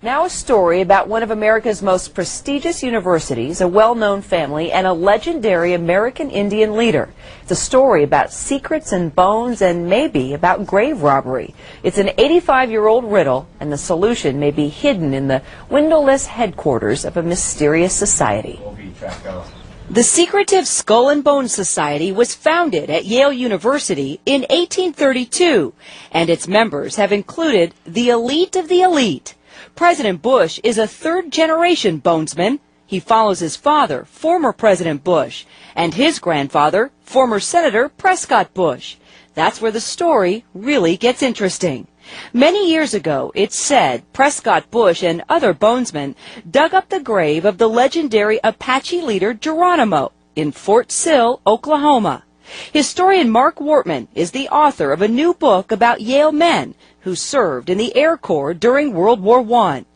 Now a story about one of America's most prestigious universities, a well-known family, and a legendary American Indian leader. It's a story about secrets and bones and maybe about grave robbery. It's an 85-year-old riddle, and the solution may be hidden in the windowless headquarters of a mysterious society. The secretive Skull and Bones Society was founded at Yale University in 1832, and its members have included the elite of the elite. President Bush is a third-generation bonesman. He follows his father, former President Bush, and his grandfather, former Senator Prescott Bush. That's where the story really gets interesting. Many years ago, it's said Prescott Bush and other bonesmen dug up the grave of the legendary Apache leader Géronimo in Fort Sill, Oklahoma. Historian Mark Wortman is the author of a new book about Yale men who served in the Air Corps during World War I.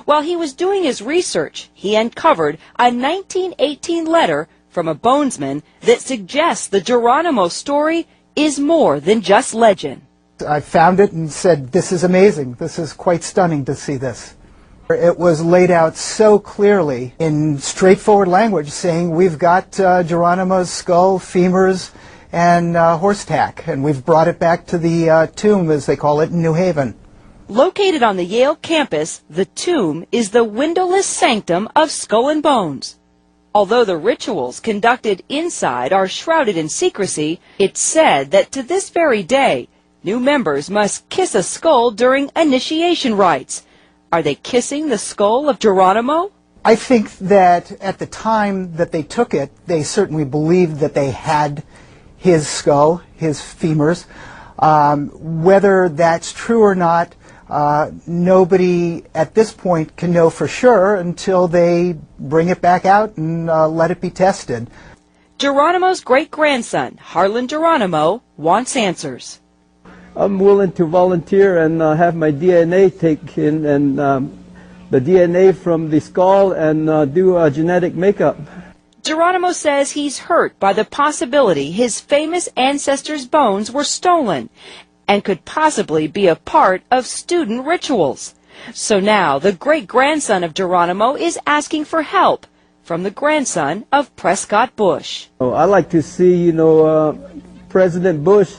While he was doing his research, he uncovered a 1918 letter from a bonesman that suggests the Géronimo story is more than just legend. I found it and said, this is amazing. This is quite stunning to see this. It was laid out so clearly in straightforward language, saying we've got Géronimo's skull, femurs, and horse tack, and we've brought it back to the tomb, as they call it, in New Haven. Located on the Yale campus, the tomb is the windowless sanctum of Skull and Bones. Although the rituals conducted inside are shrouded in secrecy, it's said that to this very day, new members must kiss a skull during initiation rites. Are they kissing the skull of Géronimo? I think that at the time that they took it, they certainly believed that they had his skull, his femurs. Whether that's true or not, nobody at this point can know for sure until they bring it back out and let it be tested. Géronimo's great-grandson, Harlan Géronimo, wants answers. I'm willing to volunteer and have my DNA taken and the DNA from the skull and do a genetic makeup. Géronimo says he's hurt by the possibility his famous ancestors' bones were stolen and could possibly be a part of student rituals. So now the great-grandson of Géronimo is asking for help from the grandson of Prescott Bush. I like to see, President Bush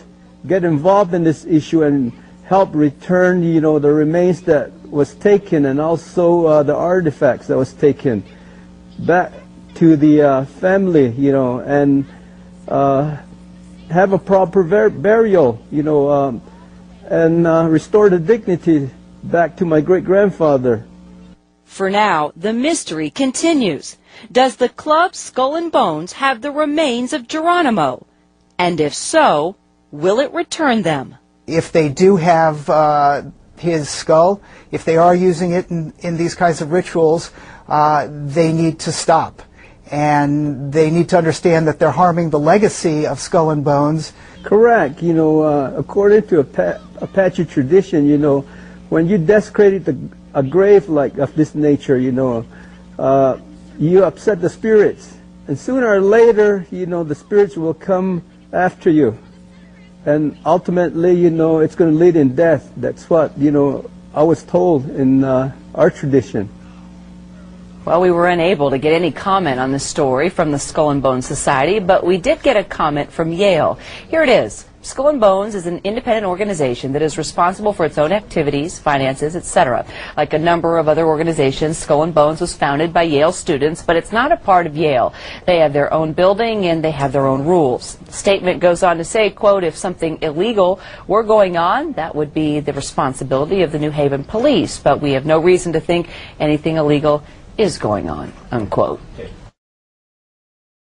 get involved in this issue and help return, the remains that was taken and also the artifacts that was taken back to the family, and have a proper burial, and restore the dignity back to my great-grandfather. For now, the mystery continues. Does the club Skull and Bones have the remains of Géronimo? And if so, will it return them? If they do have his skull, if they are using it in these kinds of rituals, they need to stop. And they need to understand that they're harming the legacy of Skull and Bones. Correct. According to Apache tradition, when you desecrate a grave like of this nature, you upset the spirits. And sooner or later, the spirits will come after you. And ultimately, it's going to lead in death. That's what, I was told in our tradition. Well, we were unable to get any comment on this story from the Skull and Bones Society, but we did get a comment from Yale. Here it is. Skull and Bones is an independent organization that is responsible for its own activities, finances, etc. Like a number of other organizations, Skull and Bones was founded by Yale students, but it's not a part of Yale. They have their own building and they have their own rules. The statement goes on to say, quote, if something illegal were going on, that would be the responsibility of the New Haven police, but we have no reason to think anything illegal is going on, unquote.